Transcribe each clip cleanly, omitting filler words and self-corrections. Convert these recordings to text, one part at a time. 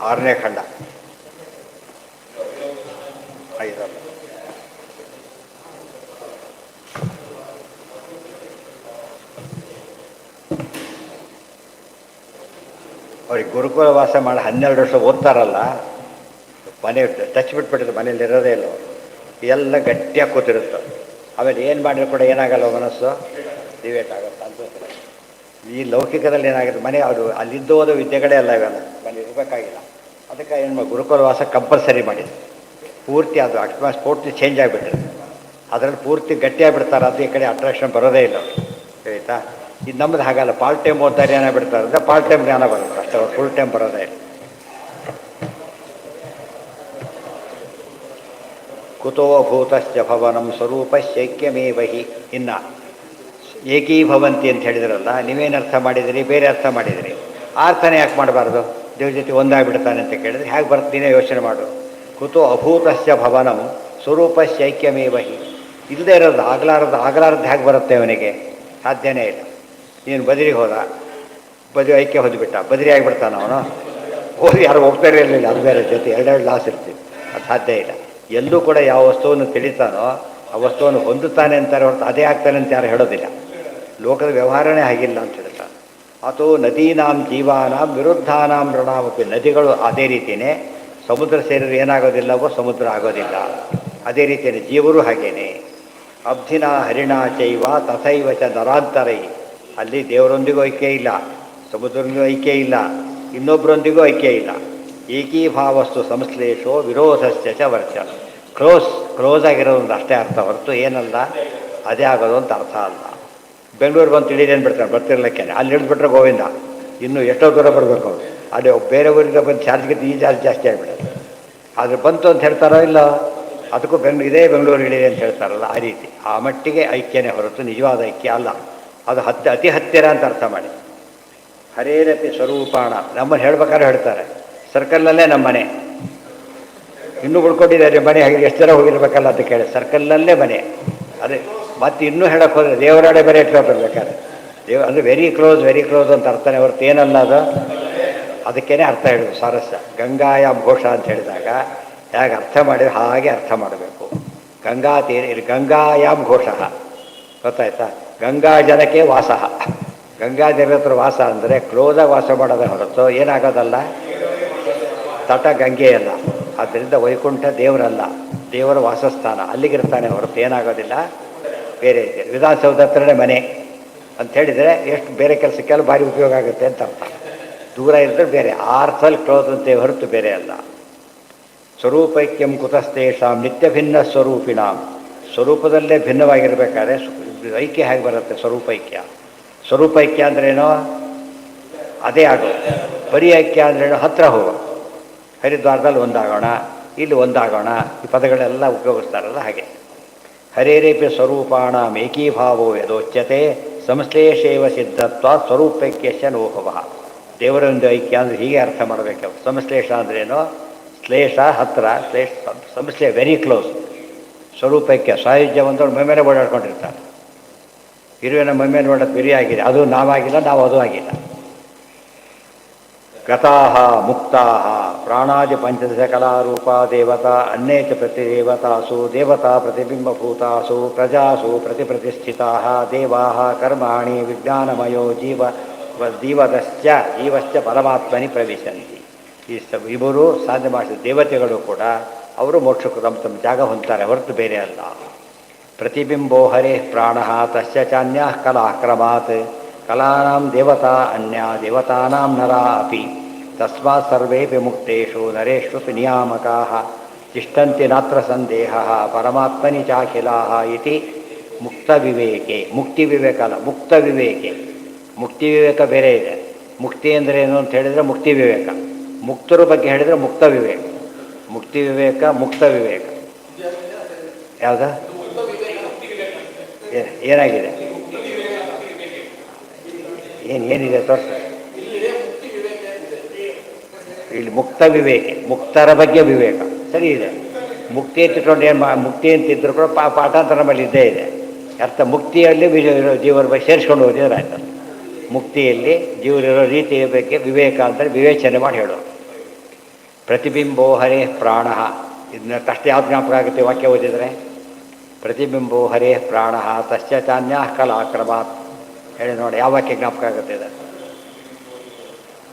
ಆರನೇ ಖಂಡ. ಐದಲ್ಲ, ಅವ್ರಿಗೆ ಗುರುಕುಲ ವಾಸ ಮಾಡಿ 12 ವರ್ಷ ಓದ್ತಾರಲ್ಲ, ಮನೆ ಟಚ್ ಬಿಟ್ಬಿಟ್ಟಿದ್ರು, ಮನೇಲಿ ಇರೋದೇ ಇಲ್ಲ ಅವರು. ಎಲ್ಲ ಗಟ್ಟಿಯಾಗಿ ಕೂತಿರುತ್ತೆ. ಆಮೇಲೆ ಏನು ಮಾಡಿದ್ರು ಕೂಡ ಏನಾಗಲ್ಲ, ಮನಸ್ಸು ಡಿವೇಟ್ ಆಗುತ್ತೆ ಅಂತ. ಈ ಲೌಕಿಕದಲ್ಲಿ ಏನಾಗುತ್ತೆ, ಮನೆ ಅವರು ಅಲ್ಲಿದ್ದು ಹೋದ ವಿದ್ಯೆಗಳೇ ಅಲ್ಲ ಇವೆಲ್ಲ, ಮನೆ ಇರಬೇಕಾಗಿಲ್ಲ. ಅದಕ್ಕೆ ಏನು ಮಾಡಿ ಗುರುಕುಲ ವಾಸ ಕಂಪಲ್ಸರಿ ಮಾಡಿದ್ರು. ಪೂರ್ತಿ ಅದು ಅಕಸ್ಮಾತ್ ಪೂರ್ತಿ ಚೇಂಜ್ ಆಗಿಬಿಟ್ಟಿರುತ್ತೆ. ಅದರಲ್ಲಿ ಪೂರ್ತಿ ಗಟ್ಟಿಯಾಗಿಬಿಡ್ತಾರೆ. ಅದು ಈ ಕಡೆ ಅಟ್ರಾಕ್ಷನ್ ಬರೋದೇ ಇಲ್ಲ ಅವರು, ಆಯಿತಾ. ಇದು ನಮ್ಮದು ಹಾಗಲ್ಲ, ಪಾರ್ಟ್ ಟೈಮ್ ಓದ್ತಾರೆ ಜ್ಞಾನ ಬಿಡ್ತಾರೆ ಅಂದರೆ ಪಾರ್ಟ್ ಟೈಮ್ ಜ್ಞಾನ ಬರುತ್ತೆ ಅಷ್ಟೇ, ಅವ್ರು ಫುಲ್ ಟೈಮ್ ಬರೋದೇ ಇಲ್ಲ. ಕುತೋ ಭೂತಶ್ಚ ಭವನಂ ಸ್ವರೂಪಶ್ಚೈಕ್ಯಮೇವ ಹಿ. ಇನ್ನು ಏಕೀಭವಂತಿ ಅಂತ ಹೇಳಿದ್ರಲ್ಲ, ನೀವೇನು ಅರ್ಥ ಮಾಡಿದಿರಿ, ಬೇರೆ ಅರ್ಥ ಮಾಡಿದಿರಿ. ಅರ್ಥನೇ ಯಾಕೆ ಮಾಡಬಾರ್ದು? ದೇವ್ರ ಜೊತೆ ಒಂದಾಗ್ಬಿಡ್ತಾನೆ ಅಂತ ಕೇಳಿದ್ರೆ ಹೇಗೆ ಬರ್ತೀನೇ ಯೋಚನೆ ಮಾಡು. ಕುತೋ ಅಭೂತಶ್ಚ ಭವನಂ ಸ್ವರೂಪಶ್ಚೈಕ್ಯಮೇವ ಹಿ. ಇಲ್ಲದೆ ಇರೋದು ಆಗಲಾರದ್ದು ಹೇಗೆ ಬರುತ್ತೆ ಅವನಿಗೆ? ಸಾಧ್ಯನೇ ಇಲ್ಲ. ನೀನು ಬದರಿಗೆ ಹೋದ, ಬದಿ ಐಕ್ಯ ಹೊಂದಿಬಿಟ್ಟ, ಬದರಿ ಆಗಿಬಿಡ್ತಾನೆ ಅವನು. ಹೋಗಿ ಯಾರು ಹೋಗ್ತಾರೇ ಇರಲಿಲ್ಲ, ಅದು ಬೇರೆ ಜೊತೆ ಎರಡೆರಡು ಲಾಸ್ ಇರ್ತೀವಿ, ಅದು ಸಾಧ್ಯ ಇಲ್ಲ. ಎಲ್ಲೂ ಕೂಡ ಯಾವ ವಸ್ತುವನ್ನು ತಿಳಿತಾನೋ ಆ ವಸ್ತುವನ್ನು ಹೊಂದುತ್ತಾನೆ ಅಂತಾರೆ ಹೊರತು ಅದೇ ಆಗ್ತಾನೆ ಅಂತ ಯಾರು ಹೇಳೋದಿಲ್ಲ. ಲೋಕದ ವ್ಯವಹಾರನೇ ಆಗಿಲ್ಲ ಅಂತ ಹೇಳ್ತಾನೆ. ಅಥವಾ ನದೀನಾಂ ಜೀವಾನಾಂ ವಿರುದ್ಧಾನಾಂ ಋಣಾಮಪಿ. ನದಿಗಳು ಅದೇ ರೀತಿಯೇ, ಸಮುದ್ರ ಸೇರಿದ್ರೆ ಏನಾಗೋದಿಲ್ಲವೋ ಸಮುದ್ರ ಆಗೋದಿಲ್ಲ. ಅದೇ ರೀತಿಯೇ ಜೀವರು ಹಾಗೇನೆ. ಅಬ್ಧಿನ ಹರಿಣ ಚೈವ ತಥೈವ ಚ ನರಾಂತರೈ. ಅಲ್ಲಿ ದೇವರೊಂದಿಗೂ ಐಕ್ಯ ಇಲ್ಲ, ಸಮುದ್ರದೊಂದಿಗೂ ಐಕ್ಯ ಇಲ್ಲ, ಇನ್ನೊಬ್ಬರೊಂದಿಗೂ ಐಕ್ಯ ಇಲ್ಲ. ಏಕೀಭಾವಸ್ತು ಸಂಶ್ಲೇಷೋ ವಿರೋಧಶ್ಚ ಚ ವರ್ಚ. ಕ್ಲೋಸ್ ಆಗಿರೋದು ಅಷ್ಟೇ ಅರ್ಥ ಹೊರತು ಏನಲ್ಲ ಅದೇ ಆಗೋದು ಅಂತ ಅರ್ಥ ಅಲ್ಲ. ಬೆಂಗಳೂರು ಬಂದು ತಿಳಿದೇನು ಬಿಡ್ತಾರೆ, ಬರ್ತಿರ್ಲಿಕ್ಕೇನೆ ಅಲ್ಲಿ ಹಿಡಿದ್ಬಿಟ್ರೆ ಗೋವಿಂದ, ಇನ್ನೂ ಎಷ್ಟೋ ದೂರ ಬರಬೇಕು ಅವರು. ಅಲ್ಲಿ ಬೇರೆ ಊರಿಗೆ ಬಂದು ಚಾರ್ಜ್ಗಿಂತ ಈ ಚಾರ್ಜ್ ಜಾಸ್ತಿ ಆಗಿಬಿಡುತ್ತೆ. ಆದರೆ ಬಂತು ಅಂತ ಹೇಳ್ತಾರೋ ಇಲ್ಲ, ಅದಕ್ಕೂ ಇದೇ ಬೆಂಗಳೂರು ಹಿಡಿದೆ ಅಂತ ಹೇಳ್ತಾರಲ್ಲ, ಆ ರೀತಿ ಆ ಮಟ್ಟಿಗೆ ಐಕ್ಯನೇ ಹೊರತು ನಿಜವಾದ ಐಕ್ಯ ಅಲ್ಲ. ಅದು ಅತಿ ಹತ್ತಿರ ಅಂತ ಅರ್ಥ ಮಾಡಿ. ಹರೇರಪಿ ಸ್ವರೂಪಾಣ. ನಮ್ಮನ್ನು ಹೇಳ್ಬೇಕಾದ್ರೆ ಹೇಳ್ತಾರೆ, ಸರ್ಕಲ್ನಲ್ಲೇ ನಮ್ಮ ಮನೆ, ಇನ್ನೂ ಉಳ್ಕೊಂಡಿದ್ದಾರೆ ಮನೆ, ಹಾಗೆ ಎಷ್ಟು ಜನ ಹೋಗಿರ್ಬೇಕಲ್ಲ ಅಂತ ಕೇಳಿ, ಸರ್ಕಲ್ನಲ್ಲೇ ಮನೆ. ಅದೇ ಮತ್ತೆ ಇನ್ನೂ ಹೇಳಕ್ಕೆ ಹೋದರೆ ದೇವರಾಡೆ ಬೇರೆ ಇಟ್ಕೊಳ್ಬೇಕಾದ್ರೆ ಅಂದರೆ ವೆರಿ ಕ್ಲೋಸ್ ಅಂತ ಅರ್ಥನೇ ಹೊರತು ಏನಲ್ಲ ಅದು. ಅದಕ್ಕೇನೆ ಅರ್ಥ ಹೇಳೋದು ಸಾರಸ್ಯ. ಗಂಗಾಯಾಮ್ ಘೋಷ ಅಂತ ಹೇಳಿದಾಗ ಹೇಗೆ ಅರ್ಥ ಮಾಡಿದ್ರೆ ಹಾಗೆ ಅರ್ಥ ಮಾಡಬೇಕು. ಗಂಗಾ ತೀರ ಇಲ್ಲಿ ಗಂಗಾಯಾಮ್ ಘೋಷ, ಗೊತ್ತಾಯ್ತಾ? ಗಂಗಾ ಜನಕ್ಕೆ ವಾಸ. ಗಂಗಾ ಜನತ್ರ ವಾಸ ಅಂದರೆ ಕ್ಲೋಸಾಗಿ ವಾಸ ಮಾಡೋದೇ ಹೊರತು ಏನಾಗೋದಲ್ಲ, ತಟ ಗಂಗೆಯಲ್ಲ. ಆದ್ದರಿಂದ ವೈಕುಂಠ ದೇವರಲ್ಲ, ದೇವರ ವಾಸಸ್ಥಾನ, ಅಲ್ಲಿಗಿರ್ತಾನೆ ಹೊರತು ಏನಾಗೋದಿಲ್ಲ ಬೇರೆ ಇದೆ. ವಿಧಾನಸೌಧ ಹತ್ರನೇ ಮನೆ ಅಂತ ಹೇಳಿದರೆ ಎಷ್ಟು ಬೇರೆ ಕೆಲಸಕ್ಕೆಲ್ಲ ಭಾರಿ ಉಪಯೋಗ ಆಗುತ್ತೆ ಅಂತ ಅರ್ಥ. ದೂರ ಇದ್ದರೆ ಬೇರೆ, ಅರ್ಥದಲ್ಲಿ ಕ್ಲೋಸ್ ಅಂತೆ ಹೊರತು ಬೇರೆ ಅಲ್ಲ. ಸ್ವರೂಪೈಕ್ಯಂ ಕುತಸ್ತೇಷಾಂ ನಿತ್ಯ ಭಿನ್ನ ಸ್ವರೂಪಿಣಾಂ. ಸ್ವರೂಪದಲ್ಲೇ ಭಿನ್ನವಾಗಿರಬೇಕಾದ್ರೆ ಐಕ್ಯ ಹೇಗೆ ಬರುತ್ತೆ? ಸ್ವರೂಪೈಕ್ಯ ಅಂದ್ರೇನೋ ಅದೇ ಆಗೋದು. ಬರೀ ಐಕ್ಯ ಅಂದ್ರೇನೋ ಹತ್ತಿರ ಹೋಗೋ, ಹರಿದ್ವಾರದಲ್ಲಿ ಒಂದಾಗೋಣ, ಇಲ್ಲಿ ಒಂದಾಗೋಣ, ಈ ಪದಗಳೆಲ್ಲ ಉಪಯೋಗಿಸ್ತಾರಲ್ಲ ಹಾಗೆ. ಹರೇರೇಪಿ ಸ್ವರೂಪಾಣಾಂ ಏಕೀಭಾವೋ ಯದೋಚ್ಯತೆ ಸಂಶ್ಲೇಷೇವ ಸಿದ್ಧತ್ವ ಸ್ವರೂಪೈಕ್ಯಶ್ಚ ನೋಭವ. ದೇವರೊಂದು ಐಕ್ಯ ಅಂದರೆ ಹೀಗೆ ಅರ್ಥ ಮಾಡಬೇಕು. ಸಂಶ್ಲೇಷ ಅಂದ್ರೇನೋ ಶ್ಲೇಷ ಹತ್ತಿರ, ಸಂಶ್ಲೇಷ ವೆರಿ ಕ್ಲೋಸ್. ಸ್ವರೂಪೈಕ್ಯ ಸಾಯುಜ್ಯ ಬಂದವರು ಮೈಮೇಲೆ ಓಡಾಡ್ಕೊಂಡಿರ್ತಾರೆ. ಇರುವಿನ ಮೈಮೇಲೆ ಓಡೋದು ಬಿರಿಯಾಗಿದೆ, ಅದು ನಾವಾಗಿಲ್ಲ, ನಾವು ಅದು ಆಗಿಲ್ಲ. ಗತಾಹ ಮುಕ್ತಾಹ ಪ್ರಾಣಾದಿ ಪಂಚದಶ ಕಲಾರೂಪ ದೇವತಾ ಅನ್ಯೇಚ ಪ್ರತಿದೇವತಾಸು ದೇವತಾ ಪ್ರತಿಬಿಂಬಭೂತಾಸು ಪ್ರಜಾಸು ಪ್ರತಿಪ್ರತಿಷ್ಠಿತಾಃ ದೇವಾಃ ಕರ್ಮಾಣಿ ವಿಜ್ಞಾನಮಯೋ ಜೀವಶ್ಚ ಪರಮಾತ್ಮನಿ ಪ್ರವೇಶಂತಿ. ಈ ಇಬ್ಬರು ಸಾಧನೆ ಮಾಡಿದ ದೇವತೆಗಳು ಕೂಡ ಅವರು ಮೋಕ್ಷಕ್ಕೂ ತಮ್ಮ ಜಾಗ ಹೊಂದ್ತಾರೆ ಹೊರತು ಬೇರೆ ಅಲ್ಲ. ಪ್ರತಿಬಿಂಬೋ ಹರೇ ಪ್ರಾಣಃ ತಸ್ಯ ಚಾನ್ಯಾಃ ಕಲಾಃ ಕ್ರಮಾತ್ ಕಲಾನಾಂ ದೇವತಾ ಅನ್ಯಾ ದೇವತಾನಾಂ ನರಾ ಅಪಿ ತಸ್ಮಾತ್ ಸರ್ವೇಪಿ ಮುಕ್ತೇಷು ನರೇಷ್ವಪಿ ನಿಯಾಮಕಾಃ ತಿಷ್ಠಂತಿ ನಾತ್ರ ಸಂದೇಹಃ ಪರಮಾತ್ಮನಿ ಚಾಖಿಲಾಃ ಇತಿ ಮುಕ್ತವಿವೇಕೆ. ಮುಕ್ತಿವಿವೇಕ ಅಲ್ಲ, ಮುಕ್ತವಿವೇಕೆ. ಮುಕ್ತಿವಿವೇಕ ಬೇರೆ ಇದೆ. ಮುಕ್ತಿ ಅಂದರೆ ಏನು ಅಂತ ಹೇಳಿದರೆ ಮುಕ್ತಿ ವಿವೇಕ, ಮುಕ್ತರ ಬಗ್ಗೆ ಹೇಳಿದರೆ ಮುಕ್ತ ವಿವೇಕ. ಮುಕ್ತಿ ವಿವೇಕ, ಮುಕ್ತ ವಿವೇಕ ಯಾವುದು? ಏನಾಗಿದೆ? ಏನಿದೆ ತೋರಿಸ. ಇಲ್ಲಿ ಮುಕ್ತ ವಿವೇಕ, ಮುಕ್ತರ ಬಗ್ಗೆ ವಿವೇಕ ಸರಿ ಇದೆ. ಮುಕ್ತಿ ಅಂತಿಟ್ಕೊಂಡು ಏನು ಮುಕ್ತಿ ಅಂತಿದ್ರು ಕೂಡ ಪಾಠಾಂತರ ಮೇಲೆ ಇದ್ದೇ ಇದೆ ಅರ್ಥ. ಮುಕ್ತಿಯಲ್ಲಿ ಜೀವರ ಬಗ್ಗೆ ಸೇರಿಸ್ಕೊಂಡು ಹೋಗಿದ್ರೆ ಆಯ್ತಲ್ಲ. ಮುಕ್ತಿಯಲ್ಲಿ ಜೀವರಿರೋ ರೀತಿಯ ಬಗ್ಗೆ ವಿವೇಕ ಅಂದರೆ ವಿವೇಚನೆ ಮಾಡಿ ಹೇಳೋದು. ಪ್ರತಿಬಿಂಬೋ ಹರೇ ಪ್ರಾಣ. ಇದನ್ನ ತಕ್ಷಣ ಯಾವ್ದು ಜ್ಞಾಪಕ ಆಗುತ್ತೆ ವಾಕ್ಯ ಓದಿದರೆ? ಪ್ರತಿಬಿಂಬೋ ಹರೇ ಪ್ರಾಣ ತಸ್ಯ ಚಾನ್ಯಾ ಕಲಾಕ್ರಮಾತ್. ಹೇಳಿ ನೋಡಿ, ಯಾವ ವಾಕ್ಯ ಜ್ಞಾಪಕ ಆಗುತ್ತೆ ಇದು?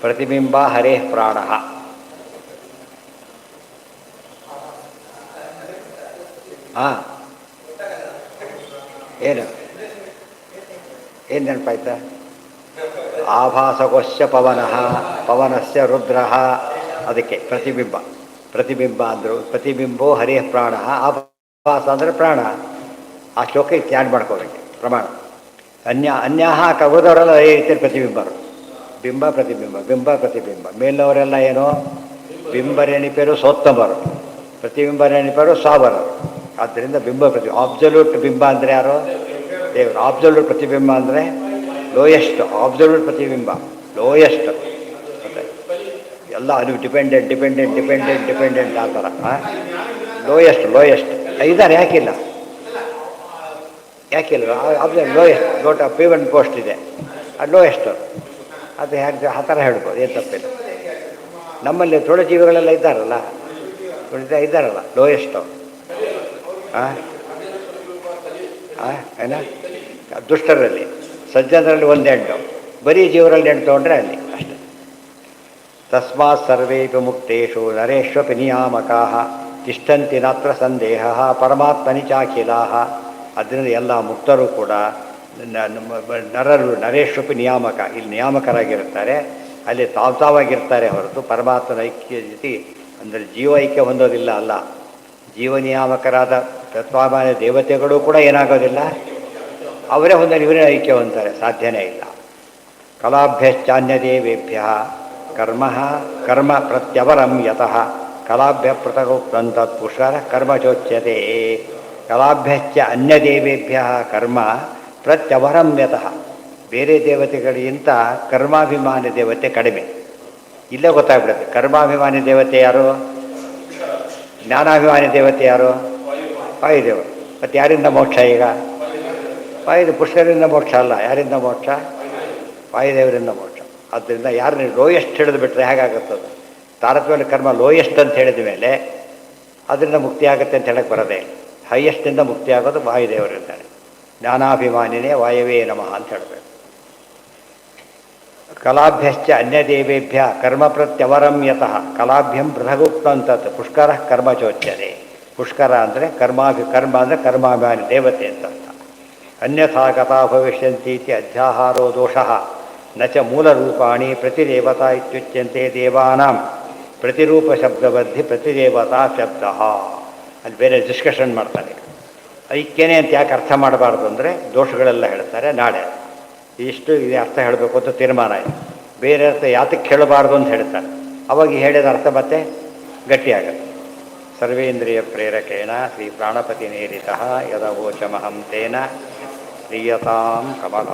ಪ್ರತಿಬಿಂಬ ಹರೇ ಪ್ರಾಣ. ಹಾಂ, ಏನು ನೆನಪಾಯ್ತಾ? ಆಭಾಸಗೋಶ್ಯ ಪವನಃ ಪವನಸ್ಯ ರುದ್ರಃ. ಅದಕ್ಕೆ ಪ್ರತಿಬಿಂಬ ಅಂದರು. ಪ್ರತಿಬಿಂಬೋ ಹರೇ ಪ್ರಾಣ, ಆಭಾಸ ಅಂದರೆ ಪ್ರಾಣ. ಆ ಶ್ಲೋಕ ತ್ಯಾಡ್ ಮಾಡ್ಕೋಬೇಕು ಪ್ರಮಾಣ. ಅನ್ಯಾಹ ಕವದವರೆಲ್ಲ ಅದೇ ರೀತಿಯಲ್ಲಿ ಪ್ರತಿಬಿಂಬರು. ಬಿಂಬ ಪ್ರತಿಬಿಂಬ. ಮೇಲವರೆಲ್ಲ ಏನೋ ಬಿಂಬರೆಣಿಪೇರು ಸೋತ್ತಮರು, ಪ್ರತಿಬಿಂಬರೆಣಿಪೇರು ಸಾವರರು. ಆದ್ದರಿಂದ ಆಬ್ಸಲ್ಯೂಟ್ ಬಿಂಬ ಅಂದರೆ ಯಾರು? ದೇವರು. ಆಬ್ಸಲ್ಯೂಟ್ ಪ್ರತಿಬಿಂಬ ಅಂದರೆ ಲೋಯೆಸ್ಟ್. ಆಬ್ಸಲ್ಯೂಟ್ ಪ್ರತಿಬಿಂಬ ಲೋಯೆಸ್ಟ್. ಮತ್ತೆ ಎಲ್ಲ ಅದು ಡಿಪೆಂಡೆಂಟ್ ಆ ಥರ. ಲೋಯೆಸ್ಟ್ ಇದ್ದಾರೆ. ಯಾಕಿಲ್ಲ ಲೋಯೆಸ್ಟ್ ಲೋಟ ಪೇಮೆಂಟ್ ಪೋಸ್ಟ್ ಇದೆ, ಅದು ಲೋಯೆಸ್ಟ್. ಅದು ಹೇಗೆ ಆ ಥರ ಹೇಳ್ಬೋದು, ಏನು ತಪ್ಪಿಲ್ಲ. ನಮ್ಮಲ್ಲಿ ಜೀವಿಗಳೆಲ್ಲ ಇದ್ದಾರಲ್ಲ ಲೋಯೆಸ್ಟು. ಏನ ದುಷ್ಟರಲ್ಲಿ, ಸಜ್ಜನರಲ್ಲಿ ಒಂದು ಎಂಟು, ಬರೀ ಜೀವರಲ್ಲಿ ಎಂಟು ತೊಗೊಂಡ್ರೆ ಅಲ್ಲಿ ಅಷ್ಟೆ. ತಸ್ಮಾತ್ ಸರ್ವೇಪಿ ಮುಕ್ತೇಷು ನರೇಶ್ವಪಿ ನಿಯಾಮಕಾಃ ತಿಷ್ಠಂತಿ ನಾತ್ರ ಸಂದೇಹ ಪರಮಾತ್ಮನಿ ಚಾಖಿಲಾಃ. ಅದರಿಂದ ಎಲ್ಲ ಮುಕ್ತರು ಕೂಡ ನರೇಶ್ವಪಿ ನಿಯಾಮಕ, ಇಲ್ಲಿ ನಿಯಾಮಕರಾಗಿರ್ತಾರೆ, ಅಲ್ಲಿ ತಾವಾಗಿರ್ತಾರೆ ಹೊರತು ಪರಮಾತ್ಮನ ಐಕ್ಯ ಜೊತೆ ಅಂದರೆ ಜೀವ ಐಕ್ಯ ಹೊಂದೋದಿಲ್ಲ. ಅಲ್ಲ, ಜೀವ ನಿಯಾಮಕರಾದ ತತ್ವಾಮಾನ್ಯ ದೇವತೆಗಳು ಕೂಡ ಏನಾಗೋದಿಲ್ಲ, ಅವರೇ ಹೊಂದಲ್ಲಿ ಇವರೇ ಐಕ್ಯ ಹೊಂತಾರೆ, ಸಾಧ್ಯನೇ ಇಲ್ಲ. ಕಲಾಭ್ಯಶ್ಚಾನ್ಯದೇವೇಭ್ಯ ಕರ್ಮ ಪ್ರತ್ಯವರಂ ಯತಃ ಕಲಾಭ್ಯ ಪೃಥಗುಕ್ತಂತತ್ ಪುಷ್ಕರ ಕರ್ಮ ಚೋಚ್ಯತೆ. ಕಲಾಭ್ಯಶ್ಚ ಅನ್ಯದೇವೇಭ್ಯ ಕರ್ಮ ಪ್ರತ್ಯವರಂ ಯತಃ. ಬೇರೆ ದೇವತೆಗಳಿಗಿಂತ ಕರ್ಮಾಭಿಮಾನಿ ದೇವತೆ ಕಡಿಮೆ. ಇಲ್ಲೇ ಗೊತ್ತಾಗ್ಬಿಡುತ್ತೆ ಕರ್ಮಾಭಿಮಾನಿ ದೇವತೆ ಯಾರು, ಜ್ಞಾನಾಭಿಮಾನಿ ದೇವತೆ ಯಾರು? ವಾಯುದೇವರು. ಮತ್ತು ಯಾರಿಂದ ಮೋಕ್ಷ? ಈಗ ಪುಷ್ಕರಿಂದ ಮೋಕ್ಷ ಅಲ್ಲ. ಯಾರಿಂದ ಮೋಕ್ಷ? ವಾಯುದೇವರಿಂದ ಮೋಕ್ಷ. ಆದ್ದರಿಂದ ಯಾರನ್ನ ಲೋಯೆಸ್ಟ್ ಹಿಡಿದು ಬಿಟ್ಟರೆ ಹೇಗಾಗುತ್ತದೆ? ತಾರತಮ್ಯ ಕರ್ಮ ಲೋಯೆಸ್ಟ್ ಅಂತ ಹೇಳಿದ ಮೇಲೆ ಅದರಿಂದ ಮುಕ್ತಿ ಆಗುತ್ತೆ ಅಂತ ಹೇಳಕ್ಕೆ ಬರೋದೇ. ಹೈಯೆಸ್ಟಿಂದ ಮುಕ್ತಿ ಆಗೋದು ವಾಯುದೇವರಿಂದಾನೆ. ಜ್ಞಾನಾಭಿಮಾನಿನೇ ವಾಯವೇ ನಮಃ ಅಂತ ಹೇಳಬೇಕು. ಕಲಾಭ್ಯಶ್ಚ ಅನ್ಯದೇವೇಭ್ಯ ಕರ್ಮ ಪ್ರತ್ಯವರಂ ಯತಃ ಕಲಾಭ್ಯಂ ಪೃಥಗುಕ್ತಂತತ್ ಪುಷ್ಕರ ಕರ್ಮ ಚೋಚ್ಯತೆ. ಪುಷ್ಕರ ಅಂದರೆ ಕರ್ಮ ಅಂದರೆ ಕರ್ಮಾಭಿಮಾನಿ ದೇವತೆ ಅಂತ ಅರ್ಥ. ಅನ್ಯಥಾ ಗತಾ ಭವಿಷ್ಯಂತೀತಿ ಅಧ್ಯಾಹಾರೋ ದೋಷಃ ನ ಚ ಮೂಲರೂಪಾಣಿ ಪ್ರತಿದೇವತಾ ಇತ್ಯುಚ್ಯಂತೆ. ದೇವಾನಾಂ ಪ್ರತಿರೂಪ ಶಬ್ದಬದ್ಧಿ ಪ್ರತಿದೇವತಾ ಶಬ್ದ. ಅಲ್ಲಿ ಬೇರೆ ಡಿಸ್ಕಷನ್ ಮಾಡ್ತಾರೆ. ಐಕ್ಯನೇ ಅಂತ ಯಾಕೆ ಅರ್ಥ ಮಾಡಬಾರ್ದು ಅಂದರೆ ದೋಷಗಳೆಲ್ಲ ಹೇಳ್ತಾರೆ. ನಾಳೆ ಇಷ್ಟು ಇದು ಅರ್ಥ ಹೇಳಬೇಕು ಅಂತ ತೀರ್ಮಾನ ಇದೆ. ಬೇರೆ ಅರ್ಥ ಯಾತಕ್ಕೆ ಹೇಳಬಾರ್ದು ಅಂತ ಹೇಳ್ತಾರೆ. ಅವಾಗ ಹೇಳಿದ ಅರ್ಥ ಮತ್ತೆ ಗಟ್ಟಿಯಾಗತ್ತೆ. ಸರ್ವೇಂದ್ರಿಯ ಪ್ರೇರಕೇಣ ಶ್ರೀ ಪ್ರಾಣಪತಿ ನೇರಿತಃ ಯದವೋಚಮಹಂ ತೇನ ಪ್ರಿಯತಾಂ ಕಮಲ.